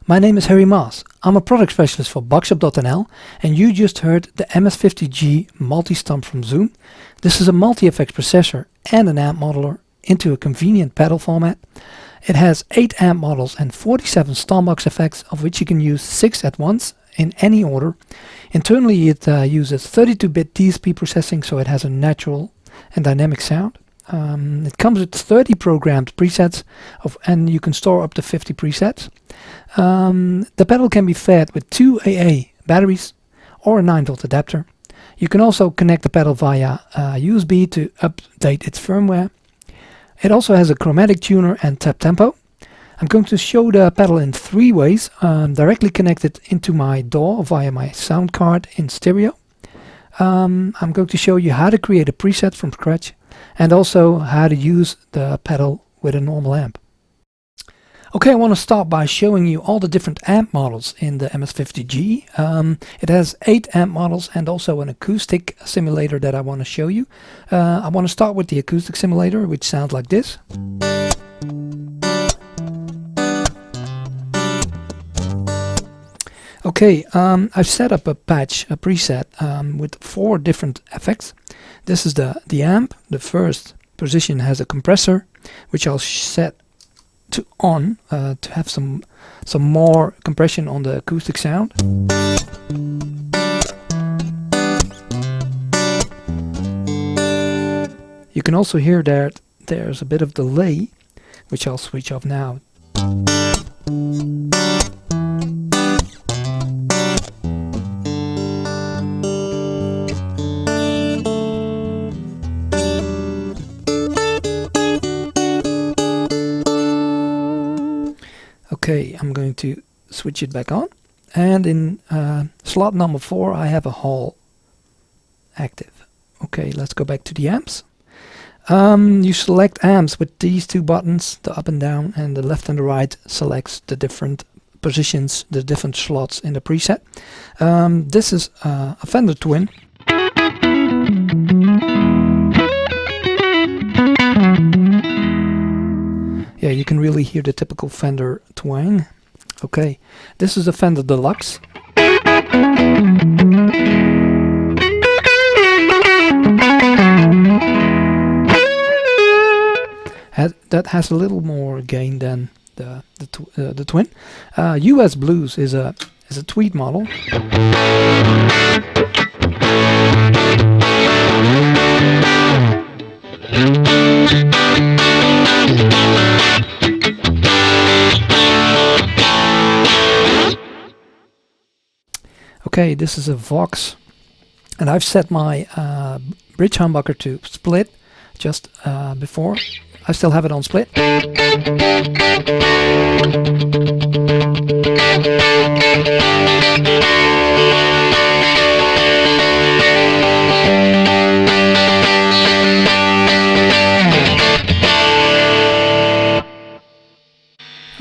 My name is Harry Maes. I'm a product specialist for Boxshop.nl, and you just heard the MS-50G MultiStomp from Zoom. This is a multi-effects processor and an amp modeler into a convenient pedal format. It has 8 amp models and 47 stompbox effects, of which you can use 6 at once in any order. Internally it uses 32-bit DSP processing, so it has a natural and dynamic sound. It comes with 30 programmed presets and you can store up to 50 presets. The pedal can be fed with 2 AA batteries or a 9-volt adapter. You can also connect the pedal via USB to update its firmware. It also has a chromatic tuner and tap tempo. I'm going to show the pedal in 3 ways. Directly connected into my DAW via my sound card in stereo. I'm going to show you how to create a preset from scratch, and also how to use the pedal with a normal amp. Okay, I want to start by showing you all the different amp models in the MS-50G. It has 8 amp models and also an acoustic simulator that I want to show you. I want to start with the acoustic simulator, which sounds like this. Okay, I've set up a preset with 4 different effects. This is the amp. The first position has a compressor, which I'll set to on to have some more compression on the acoustic sound. You can also hear that there's a bit of delay, which I'll switch off now. Okay, I'm going to switch it back on, and in slot number 4 I have a Hall active. Okay, let's go back to the amps. You select amps with these 2 buttons, the up and down, and the left and the right selects the different positions, the different slots in the preset. This is a Fender Twin. Yeah, you can really hear the typical Fender twang. Okay, this is a Fender Deluxe. That has a little more gain than the Twin. US Blues is a tweed model. Okay, this is a Vox, and I've set my bridge humbucker to split just before. I still have it on split.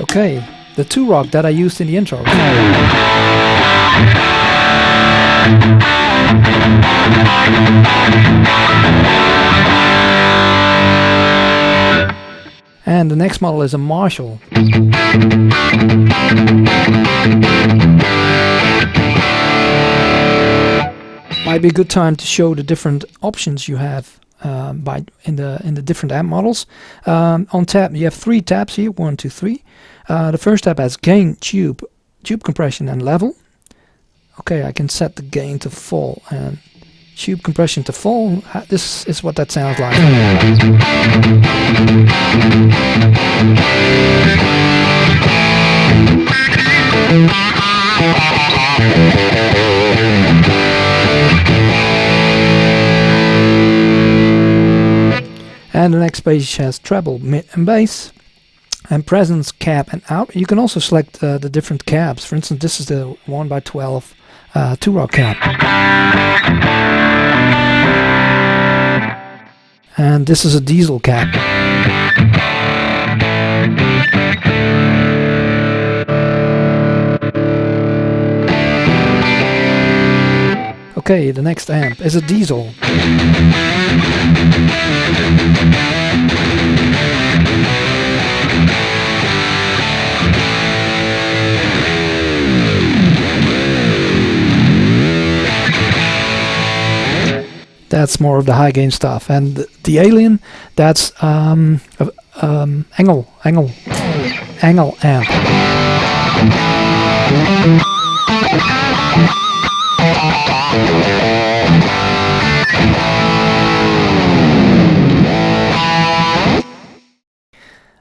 Okay, the 2-rock that I used in the intro. And the next model is a Marshall. Might be a good time to show the different options you have in the different amp models. On tab you have 3 tabs here, 1, 2, 3. The first tab has gain, tube compression and level. Okay, I can set the gain to full and tube compression to full. This is what that sounds like. And the next page has treble, mid and bass, and presence, cab and out. You can also select the different cabs. For instance, this is the 1x12 2-rock cab. And this is a diesel cab. Okay, the next amp is a diesel. that's more of the high gain stuff. And the alien, that's angle amp.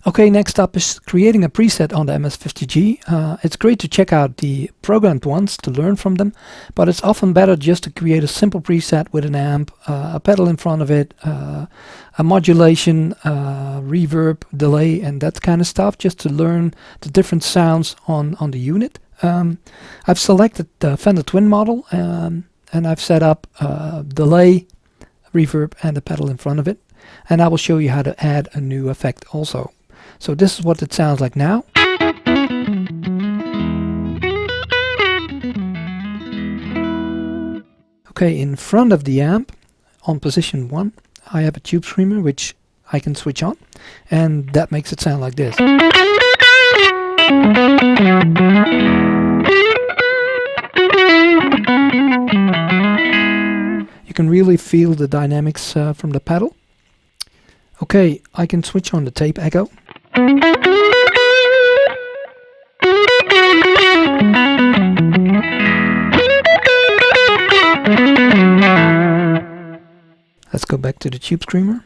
Okay, next up is creating a preset on the MS-50G. It's great to check out the programmed ones to learn from them, but it's often better just to create a simple preset with an amp, a pedal in front of it, a modulation, reverb, delay, and that kind of stuff, just to learn the different sounds on the unit. I've selected the Fender Twin model, and I've set up delay, reverb, and a pedal in front of it. And I will show you how to add a new effect also. So this is what it sounds like now. Okay, in front of the amp, on position 1, I have a tube screamer which I can switch on, and that makes it sound like this. You can really feel the dynamics from the pedal. Okay, I can switch on the tape echo. Let's go back to the tube screamer.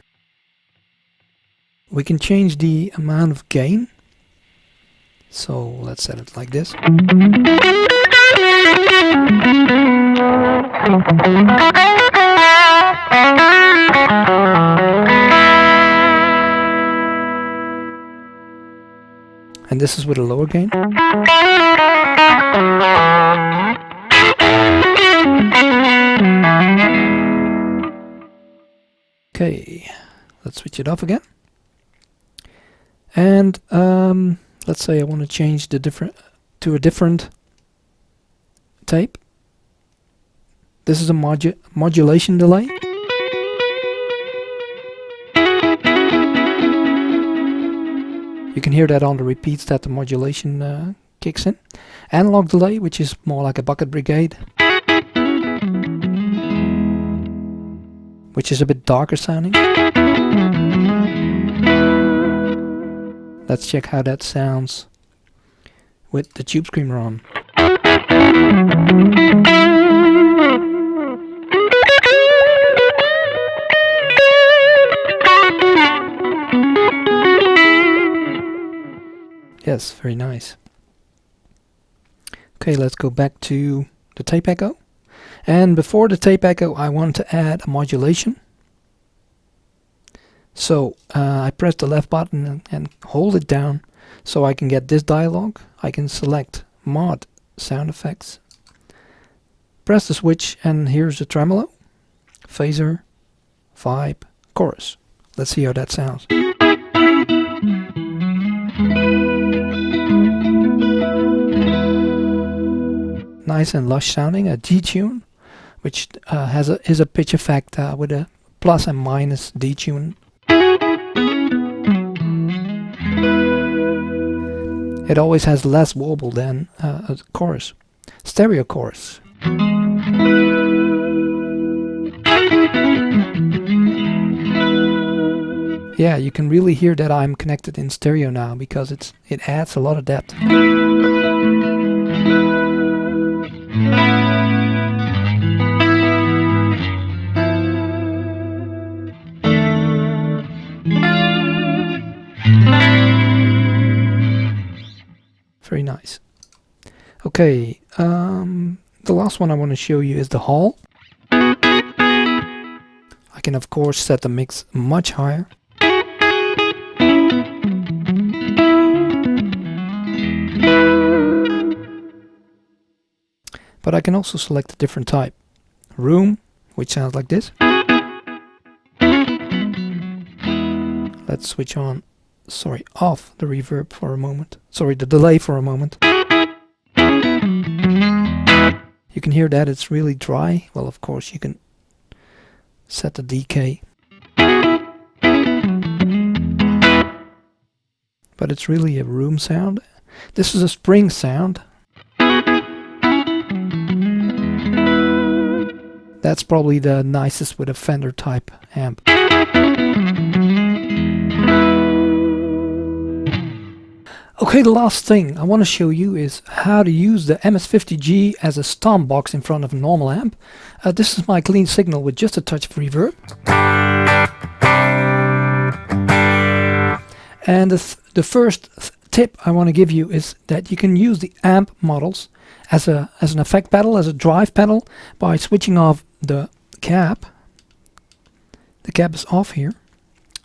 We can change the amount of gain. So let's set it like this. And this is with a lower gain. Okay, let's switch it off again. And let's say I want to change the to a different tape. This is a modulation delay. You can hear that on the repeats that the modulation kicks in. Analog delay, which is more like a bucket brigade, which is a bit darker sounding. Let's check how that sounds with the tube screamer on. Yes, very nice. Okay, let's go back to the tape echo. And before the tape echo, I want to add a modulation. So I press the left button and hold it down so I can get this dialog. I can select mod sound effects, press the switch, and here's the tremolo, phaser, vibe, chorus. Let's see how that sounds. Nice and lush sounding, a detune, which is a pitch effect with a plus and minus detune. It always has less wobble than a chorus, stereo chorus. Yeah, you can really hear that I'm connected in stereo now because it adds a lot of depth. Very nice. Okay, the last one I want to show you is the hall. I can of course set the mix much higher. But I can also select a different type. Room, which sounds like this. Let's switch on, off the reverb for a moment. The delay for a moment. You can hear that it's really dry. Well, of course you can set the decay. But it's really a room sound. This is a spring sound. That's probably the nicest with a Fender type amp. Okay, the last thing I want to show you is how to use the MS-50G as a stomp box in front of a normal amp. This is my clean signal with just a touch of reverb. And the first tip I want to give you is that you can use the amp models as an effect pedal, as a drive pedal, by switching off the cap. The cap is off here.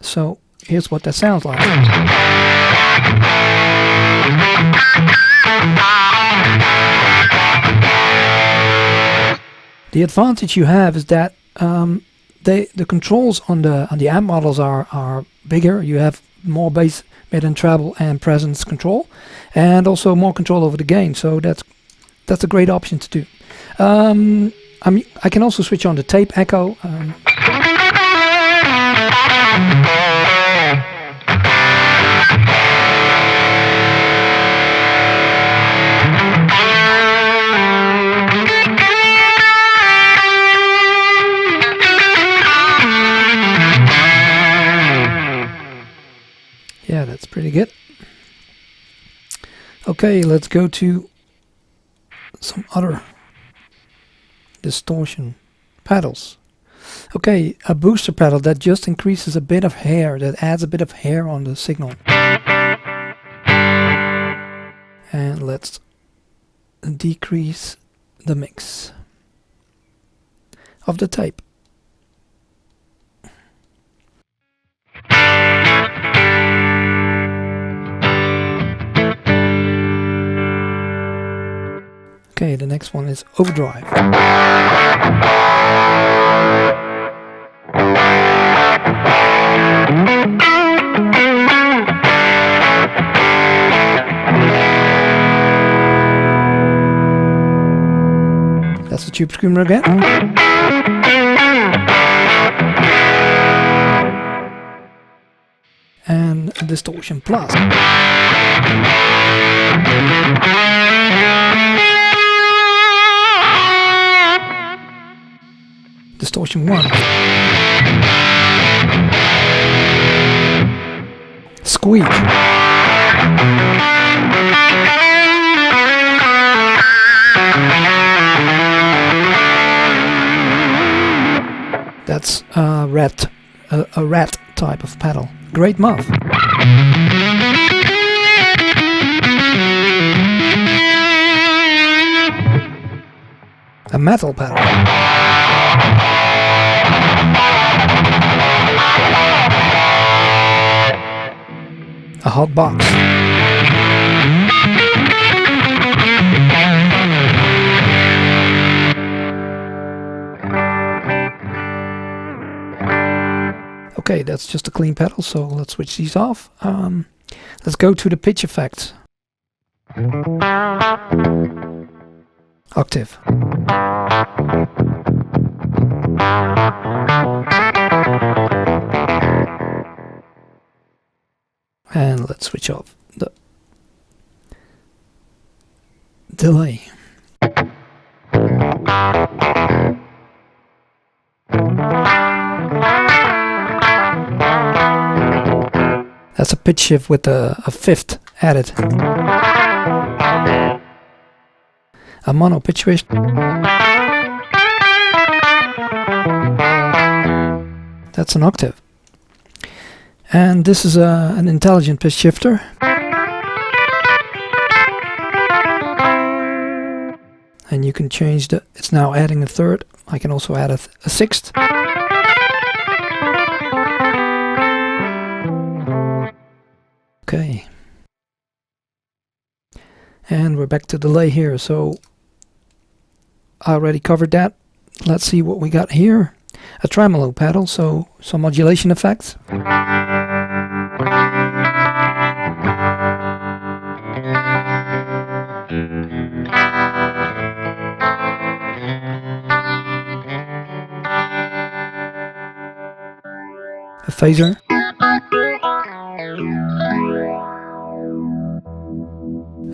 So here's what that sounds like. The advantage you have is that the controls on the amp models are bigger. You have more bass, mid and treble and presence control, and also more control over the gain. So that's a great option to do. I can also switch on the tape echo. Yeah, that's pretty good. Okay, let's go to some other distortion pedals. Okay, a booster pedal that just increases a bit of hair, that adds a bit of hair on the signal. And let's decrease the mix of the tape. Okay, the next one is overdrive. That's the tube screamer again. And a distortion plus. Distortion 1. Squeak. That's a rat type of pedal. Great muff. A metal pedal. A hot box. Okay, that's just a clean pedal, so let's switch these off. Let's go to the pitch effects. Octave. And let's switch off the delay. That's a pitch shift with a fifth added. A mono pitch shift. That's an octave. And this is an intelligent pitch shifter. And you can change it's now adding a third. I can also add a sixth. Okay. And we're back to delay here. So I already covered that. Let's see what we got here. A tremolo pedal, so some modulation effects. A phaser.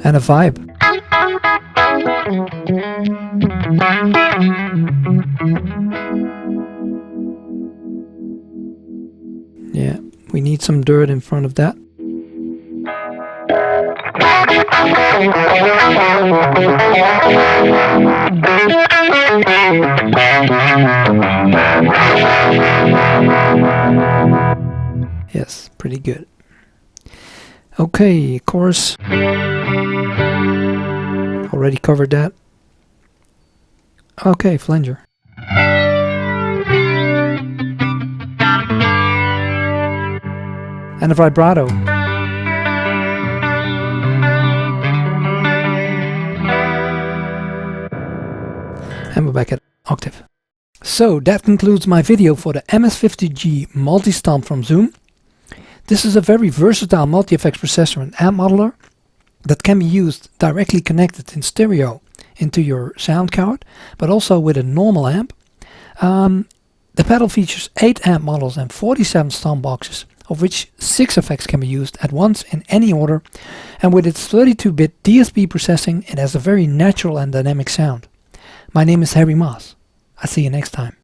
And a vibe. need some dirt in front of that. Yes, pretty good. Okay, chorus. Already covered that. Okay, flanger. And a vibrato. And we're back at octave. So that concludes my video for the MS-50G MultiStomp from Zoom. This is a very versatile multi-effects processor and amp modeler that can be used directly connected in stereo into your sound card, but also with a normal amp. The pedal features 8 amp models and 47 stomp boxes, of which 6 effects can be used at once in any order, and with its 32-bit DSP processing it has a very natural and dynamic sound. My name is Harry Maes. I'll see you next time.